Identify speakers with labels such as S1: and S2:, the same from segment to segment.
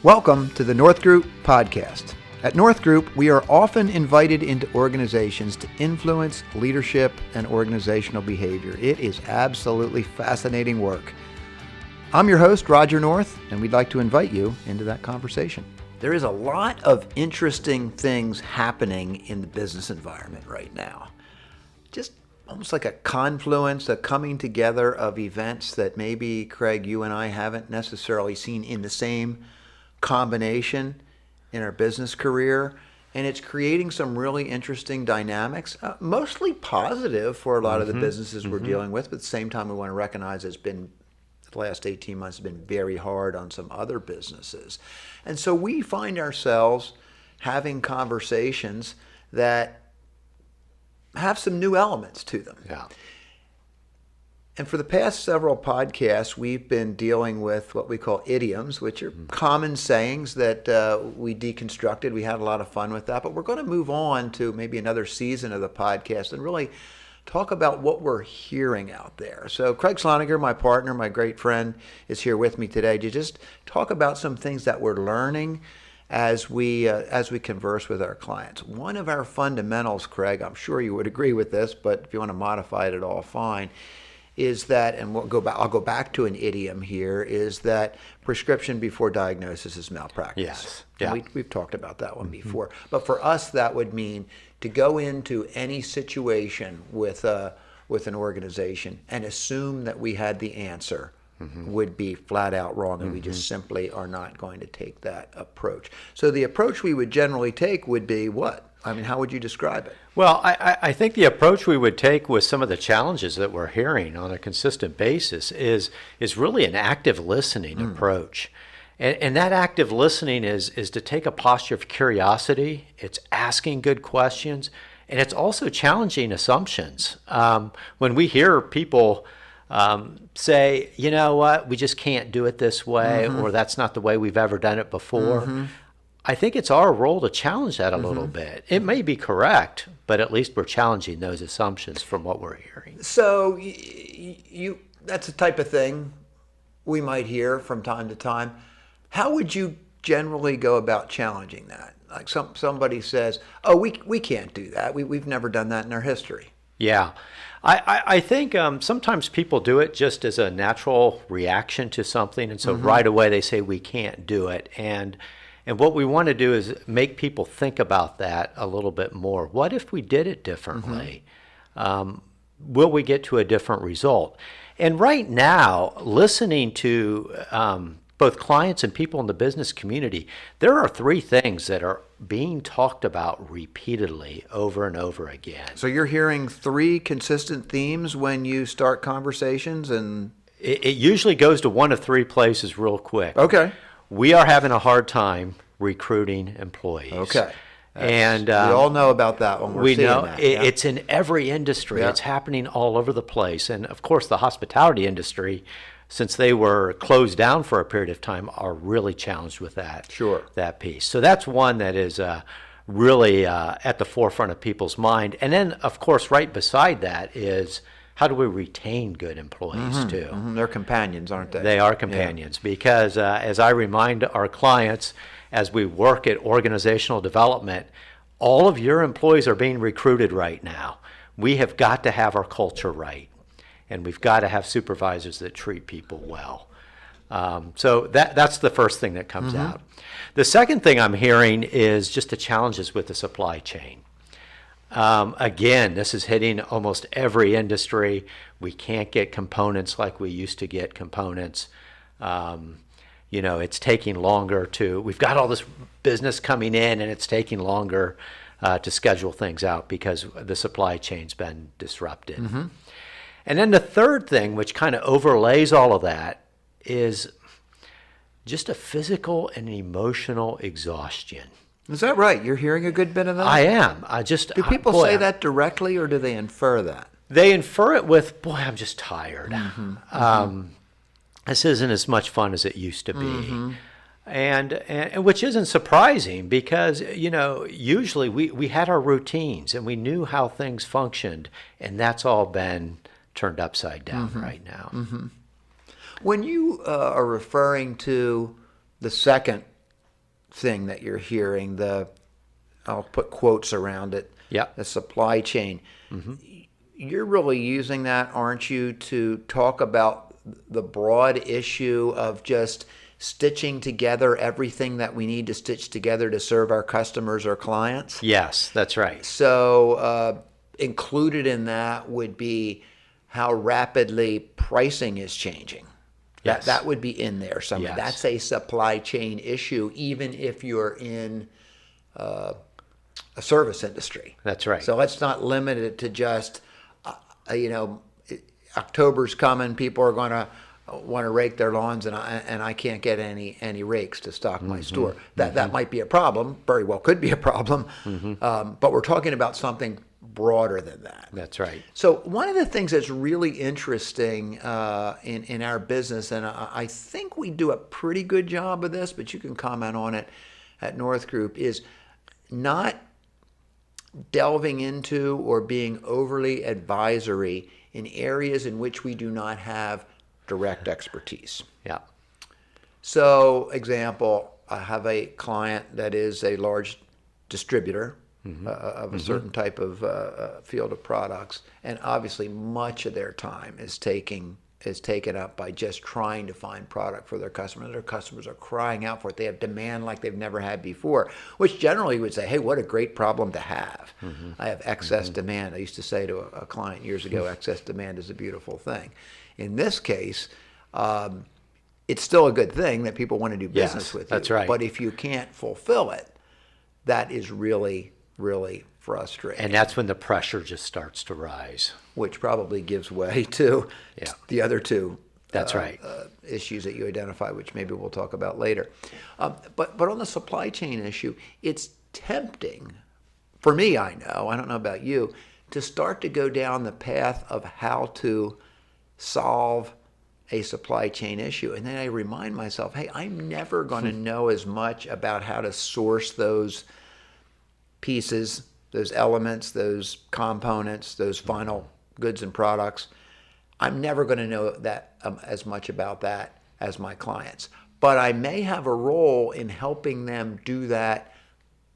S1: Welcome to the North Group podcast. At North Group, we are often invited into organizations to influence leadership and organizational behavior. It is absolutely fascinating work. I'm your host, Roger North, and we'd like to invite you into that conversation. There is a lot of interesting things happening in the business environment right now. Just almost like a confluence, a coming together of events that maybe, Craig, you and I haven't necessarily seen in the same combination in our business career, and it's creating some really interesting dynamics, mostly positive for a lot of the businesses we're dealing with, but at the same time we want to recognize the last 18 months have been very hard on some other businesses. And so we find ourselves having conversations that have some new elements to them.
S2: Yeah.
S1: And for the past several podcasts, we've been dealing with what we call idioms, which are common sayings that we deconstructed. We had a lot of fun with that. But we're going to move on to maybe another season of the podcast and really talk about what we're hearing out there. So Craig Schloneger, my partner, my great friend, is here with me today to just talk about some things that we're learning as we converse with our clients. One of our fundamentals, Craig, I'm sure you would agree with this, but if you want to modify it at all, fine, is that, and I'll go back to an idiom here, is that prescription before diagnosis is malpractice.
S2: Yes. Yeah.
S1: And we've talked about that one before. But for us, that would mean to go into any situation with an organization and assume that we had the answer would be flat out wrong, and we just simply are not going to take that approach. So the approach we would generally take would be what? I mean, how would you describe it?
S2: Well, I think the approach we would take with some of the challenges that we're hearing on a consistent basis is really an active listening approach. And that active listening is to take a posture of curiosity. It's asking good questions, and it's also challenging assumptions. When we hear people say, you know what, we just can't do it this way, or that's not the way we've ever done it before, I think it's our role to challenge that a little bit. It may be correct, but at least we're challenging those assumptions from what we're hearing.
S1: So that's the type of thing we might hear from time to time. How would you generally go about challenging that? Like somebody says, oh, we can't do that. We've never done that in our history.
S2: Yeah. I think sometimes people do it just as a natural reaction to something, and so right away they say we can't do it. And what we want to do is make people think about that a little bit more. What if we did it differently? Will we get to a different result? And right now, listening to both clients and people in the business community, there are three things that are being talked about repeatedly over and over again.
S1: So you're hearing three consistent themes when you start conversations, and
S2: it usually goes to one of three places real quick.
S1: Okay.
S2: We are having a hard time recruiting employees.
S1: Okay.
S2: And
S1: we all know about that one.
S2: We know
S1: that.
S2: It's in every industry.
S1: Yeah.
S2: It's happening all over the place. And of course, the hospitality industry, since they were closed down for a period of time, are really challenged with that.
S1: Sure.
S2: That piece. So that's one that is really at the forefront of people's mind. And then, of course, right beside that is, how do we retain good employees too?
S1: They're companions, aren't they?
S2: They are companions because as I remind our clients, as we work at organizational development, all of your employees are being recruited right now. We have got to have our culture right, and we've got to have supervisors that treat people well. So that's the first thing that comes out. The second thing I'm hearing is just the challenges with the supply chain. Again, this is hitting almost every industry. We can't get components like we used to get components. It's taking longer we've got all this business coming in, and it's taking longer to schedule things out because the supply chain's been disrupted. And then the third thing, which kind of overlays all of that, is just a physical and emotional exhaustion.
S1: Is that right? You're hearing a good bit of that?
S2: I am.
S1: Do people say that directly, or do they infer that?
S2: They infer it with, boy, I'm just tired. This isn't as much fun as it used to be. And which isn't surprising because, usually we had our routines and we knew how things functioned, and that's all been turned upside down right now.
S1: When you are referring to the second thing that you're hearing, I'll put quotes around it, the supply chain. You're really using that, aren't you, to talk about the broad issue of just stitching together everything that we need to stitch together to serve our customers or clients?
S2: Yes, that's right.
S1: So included in that would be how rapidly pricing is changing.
S2: Yes.
S1: That would be in there somewhere.
S2: Yes.
S1: That's a supply chain issue, even if you're in a service industry.
S2: That's right.
S1: So let's not limit it to just, October's coming, people are going to want to rake their lawns, and I can't get any rakes to stock my store. That might be a problem. Very well could be a problem. But we're talking about something broader than that.
S2: That's right.
S1: So one of the things that's really interesting in our business, and I think we do a pretty good job of this, but you can comment on it at North Group, is not delving into or being overly advisory in areas in which we do not have direct expertise.
S2: Yeah.
S1: So, example, I have a client that is a large distributor of a certain type of field of products, and obviously much of their time is taken up by just trying to find product for their customers. Their customers are crying out for it. They have demand like they've never had before, which generally would say, hey, what a great problem to have. I have excess demand. I used to say to a client years ago, excess demand is a beautiful thing. In this case, it's still a good thing that people want to do business with you.
S2: That's right.
S1: But if you can't fulfill it, that is really, really frustrating.
S2: And that's when the pressure just starts to rise.
S1: Which probably gives way to the other two
S2: That's right.
S1: Issues that you identify, which maybe we'll talk about later. But on the supply chain issue, it's tempting, for me, I don't know about you, to start to go down the path of how to solve a supply chain issue. And then I remind myself, hey, I'm never going to know as much about how to source those pieces, those elements, those components, those final goods and products. I'm never going to know that as much about that as my clients. But I may have a role in helping them do that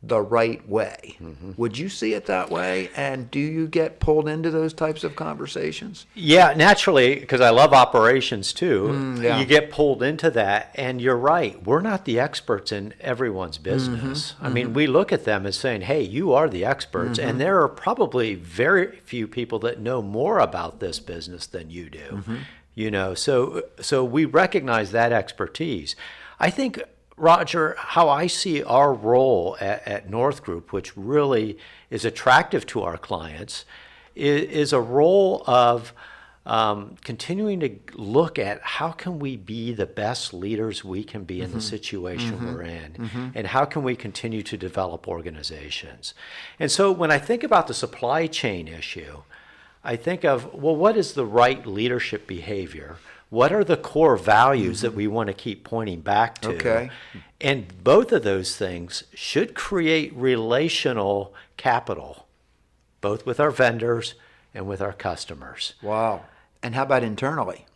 S1: the right way. Would you see it that way? And do you get pulled into those types of conversations?
S2: Yeah, naturally, because I love operations too.
S1: Yeah.
S2: You get pulled into that, and you're right. We're not the experts in everyone's business. I mean, we look at them as saying, hey, you are the experts, and there are probably very few people that know more about this business than you do. You know, so we recognize that expertise. I think, Roger, how I see our role at North Group, which really is attractive to our clients, is a role of continuing to look at how can we be the best leaders we can be in the situation we're in, and how can we continue to develop organizations. And so when I think about the supply chain issue, I think of, well, what is the right leadership behavior? What are the core values that we want to keep pointing back to?
S1: Okay.
S2: And both of those things should create relational capital, both with our vendors and with our customers.
S1: Wow. And how about internally?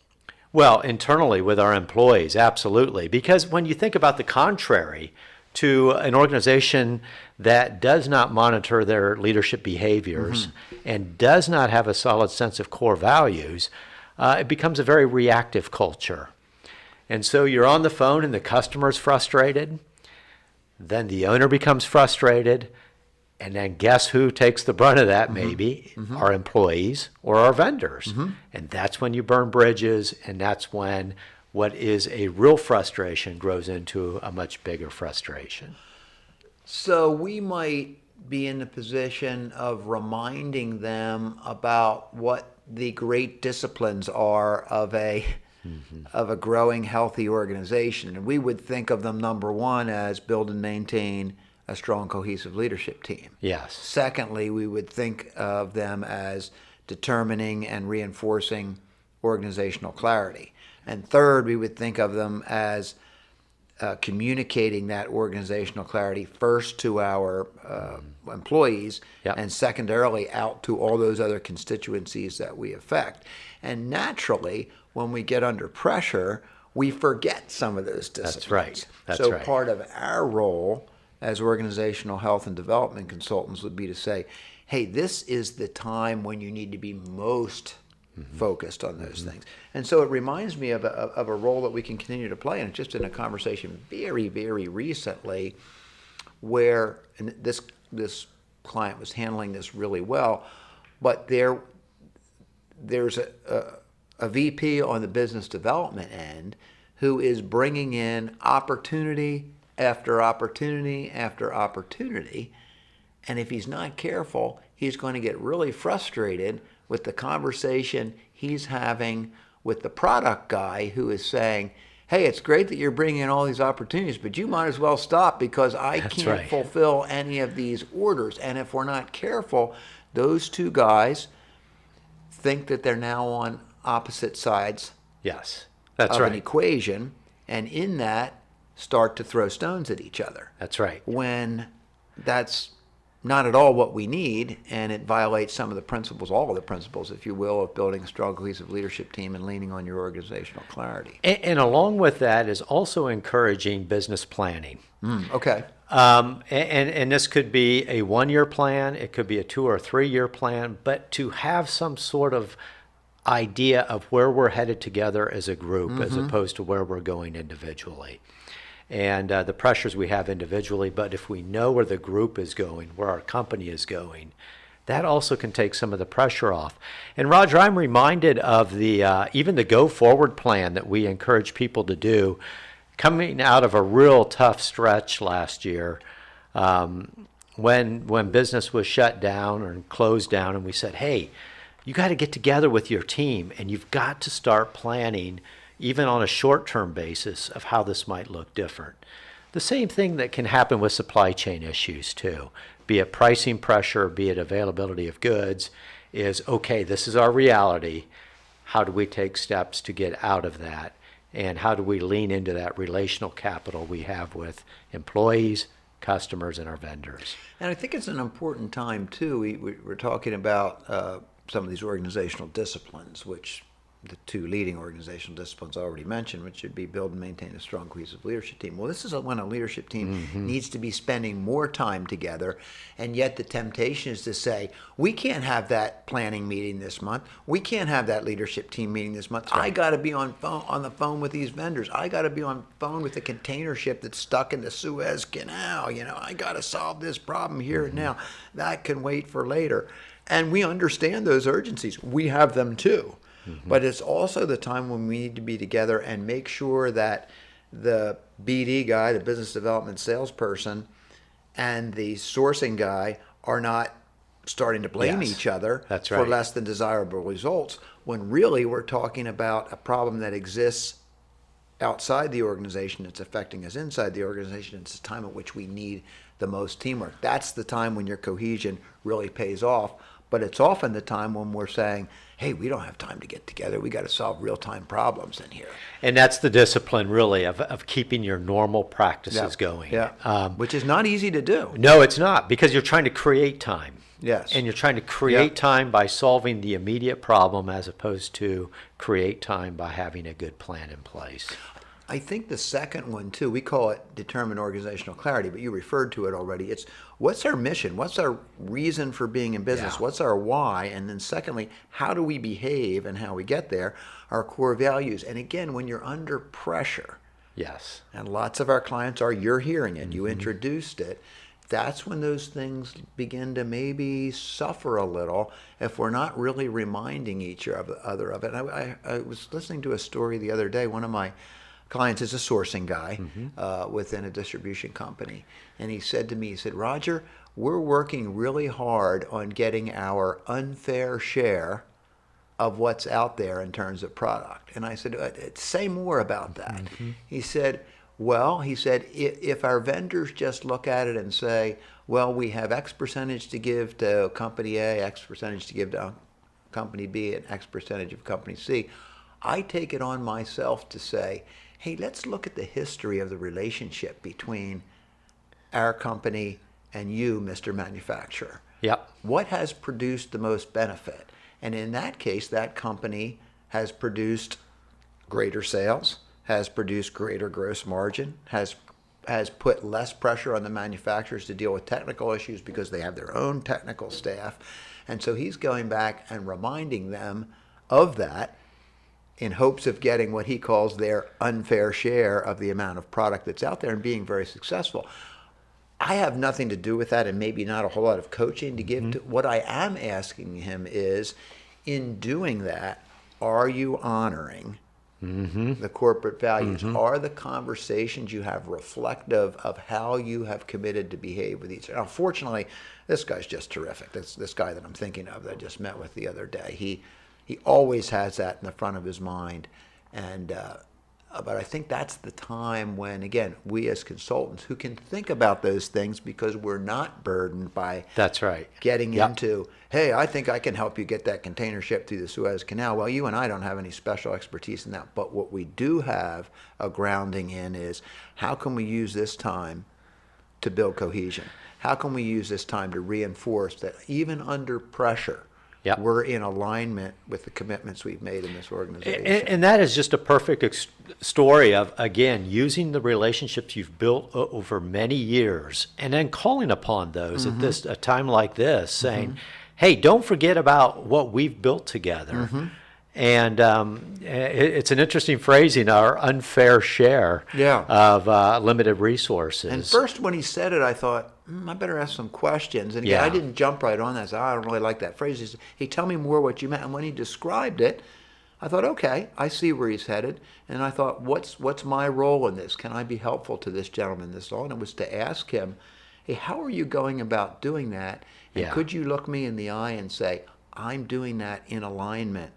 S2: Well, internally with our employees, absolutely. Because when you think about the contrary to an organization that does not monitor their leadership behaviors and does not have a solid sense of core values, it becomes a very reactive culture. And so you're on the phone and the customer's frustrated, then the owner becomes frustrated, and then guess who takes the brunt of that maybe? Our employees or our vendors. And that's when you burn bridges, and that's when what is a real frustration grows into a much bigger frustration.
S1: So we might be in the position of reminding them about what the great disciplines are of a growing, healthy organization. And we would think of them, number one, as build and maintain a strong, cohesive leadership team.
S2: Yes.
S1: Secondly, we would think of them as determining and reinforcing organizational clarity. And third, we would think of them as communicating that organizational clarity first to our employees and secondarily out to all those other constituencies that we affect. And naturally, when we get under pressure, we forget some of those disciplines.
S2: That's right. That's
S1: so
S2: right.
S1: part of our role as organizational health and development consultants would be to say, hey, this is the time when you need to be most focused on those things. And so it reminds me of a role that we can continue to play, and just in a conversation very, very recently where, and this client was handling this really well, but there's a VP on the business development end who is bringing in opportunity after opportunity after opportunity. And if he's not careful, he's going to get really frustrated with the conversation he's having with the product guy who is saying, hey, it's great that you're bringing in all these opportunities, but you might as well stop because I can't fulfill any of these orders. And if we're not careful, those two guys think that they're now on opposite sides
S2: Yes, that's
S1: of
S2: right.
S1: an equation, and in that start to throw stones at each other.
S2: That's right.
S1: When that's not at all what we need, and it violates some of the principles, all of the principles, if you will, of building a strong, cohesive leadership team and leaning on your organizational clarity.
S2: And along with that is also encouraging business planning.
S1: Okay.
S2: And this could be a 1-year plan, it could be a 2 or 3 year plan, but to have some sort of idea of where we're headed together as a group as opposed to where we're going individually. And the pressures we have individually, but if we know where the group is going, where our company is going, that also can take some of the pressure off. And Roger, I'm reminded of the even the go forward plan that we encourage people to do coming out of a real tough stretch last year when business was shut down or closed down, and we said, hey, you got to get together with your team and you've got to start planning even on a short-term basis of how this might look different. The same thing that can happen with supply chain issues too, be it pricing pressure, be it availability of goods, is okay, this is our reality. How do we take steps to get out of that? And how do we lean into that relational capital we have with employees, customers, and our vendors?
S1: And I think it's an important time too. We're talking about some of these organizational disciplines, which the two leading organizational disciplines I already mentioned, which should be build and maintain a strong, cohesive leadership team. Well, this is when a leadership team needs to be spending more time together, and yet the temptation is to say, we can't have that planning meeting this month. We can't have that leadership team meeting this month. I got to be on the phone with these vendors. I got to be on phone with the container ship that's stuck in the Suez Canal. I got to solve this problem here and now. That can wait for later. And we understand those urgencies. We have them too. But it's also the time when we need to be together and make sure that the BD guy, the business development salesperson, and the sourcing guy are not starting to blame each other for less than desirable results, when really we're talking about a problem that exists outside the organization. It's affecting us inside the organization. It's the time at which we need the most teamwork. That's the time when your cohesion really pays off. But it's often the time when we're saying, hey, we don't have time to get together. We got to solve real-time problems in here.
S2: And that's the discipline, really, of keeping your normal practices going.
S1: Which is not easy to do.
S2: No, it's not, because you're trying to create time.
S1: Yes.
S2: And you're trying to create time by solving the immediate problem as opposed to create time by having a good plan in place.
S1: I think the second one, too, we call it determine organizational clarity, but you referred to it already. It's what's our mission? What's our reason for being in business? What's our why? And then secondly, how do we behave and how we get there? Our core values. And again, when you're under pressure, and lots of our clients are, you're hearing it, you introduced it, that's when those things begin to maybe suffer a little if we're not really reminding each other of it. I was listening to a story the other day. One of my clients is a sourcing guy within a distribution company. And he said to me, Roger, we're working really hard on getting our unfair share of what's out there in terms of product. And I said, say more about that. He said, if our vendors just look at it and say, well, we have X percentage to give to company A, X percentage to give to company B, and X percentage of company C, I take it on myself to say, hey, let's look at the history of the relationship between our company and you, Mr. Manufacturer. What has produced the most benefit? And in that case, that company has produced greater sales, has produced greater gross margin, has put less pressure on the manufacturers to deal with technical issues because they have their own technical staff. And so he's going back and reminding them of that in hopes of getting what he calls their unfair share of the amount of product that's out there and being very successful. I have nothing to do with that, and maybe not a whole lot of coaching to give. What I am asking him is, in doing that, are you honoring the corporate values? Are the conversations you have reflective of how you have committed to behave with each other? Now, fortunately, this guy's just terrific. This guy that I'm thinking of that I just met with the other day. He always has that in the front of his mind, and but I think that's the time when, again, we as consultants who can think about those things because we're not burdened by
S2: that's right.
S1: getting into, hey, I think I can help you get that container shipped through the Suez Canal. Well, you and I don't have any special expertise in that. But what we do have a grounding in is, how can we use this time to build cohesion? How can we use this time to reinforce that even under pressure, we're in alignment with the commitments we've made in this organization?
S2: And that is just a perfect story of, again, using the relationships you've built over many years and then calling upon those at a time like this, saying, hey, don't forget about what we've built together. And it's an interesting phrasing, our unfair share of limited resources.
S1: And first when he said it, I thought, I better ask some questions. And again, I didn't jump right on that. I said, I don't really like that phrase. He said, hey, tell me more what you meant. And when he described it, I thought, okay, I see where he's headed. And I thought, what's my role in this? Can I be helpful to this gentleman this all? And it was to ask him, hey, how are you going about doing that? And could you look me in the eye and say, I'm doing that in alignment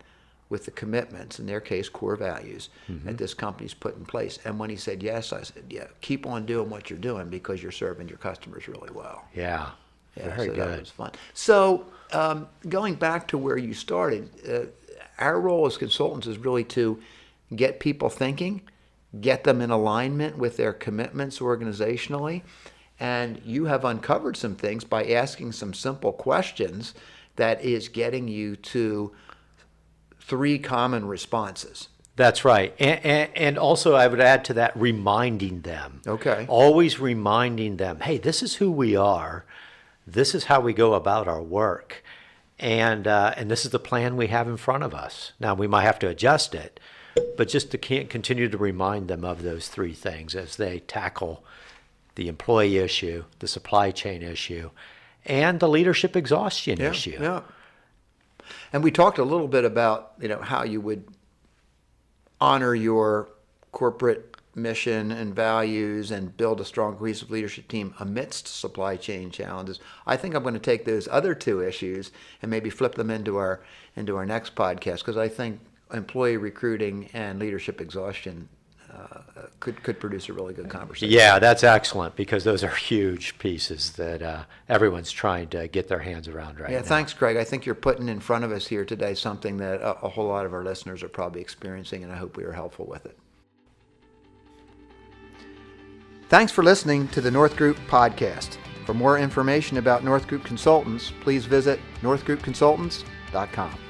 S1: with the commitments, in their case, core values, that this company's put in place? And when he said yes, I said, keep on doing what you're doing because you're serving your customers really well.
S2: Very good.
S1: That was fun. So going back to where you started, our role as consultants is really to get people thinking, get them in alignment with their commitments organizationally. And you have uncovered some things by asking some simple questions that is getting you to 3 common responses.
S2: That's right. And also I would add to that, reminding them.
S1: Okay.
S2: Always reminding them, hey, this is who we are. This is how we go about our work. And this is the plan we have in front of us. Now, we might have to adjust it, but just to continue to remind them of those 3 things as they tackle the employee issue, the supply chain issue, and the leadership exhaustion issue.
S1: Yeah. And we talked a little bit about, how you would honor your corporate mission and values and build a strong, cohesive leadership team amidst supply chain challenges. I think I'm going to take those other 2 issues and maybe flip them into our next podcast, because I think employee recruiting and leadership exhaustion could produce a really good conversation.
S2: Yeah, that's excellent, because those are huge pieces that everyone's trying to get their hands around right now.
S1: Yeah, thanks, Craig. I think you're putting in front of us here today something that a whole lot of our listeners are probably experiencing, and I hope we are helpful with it. Thanks for listening to the North Group podcast. For more information about North Group Consultants, please visit northgroupconsultants.com.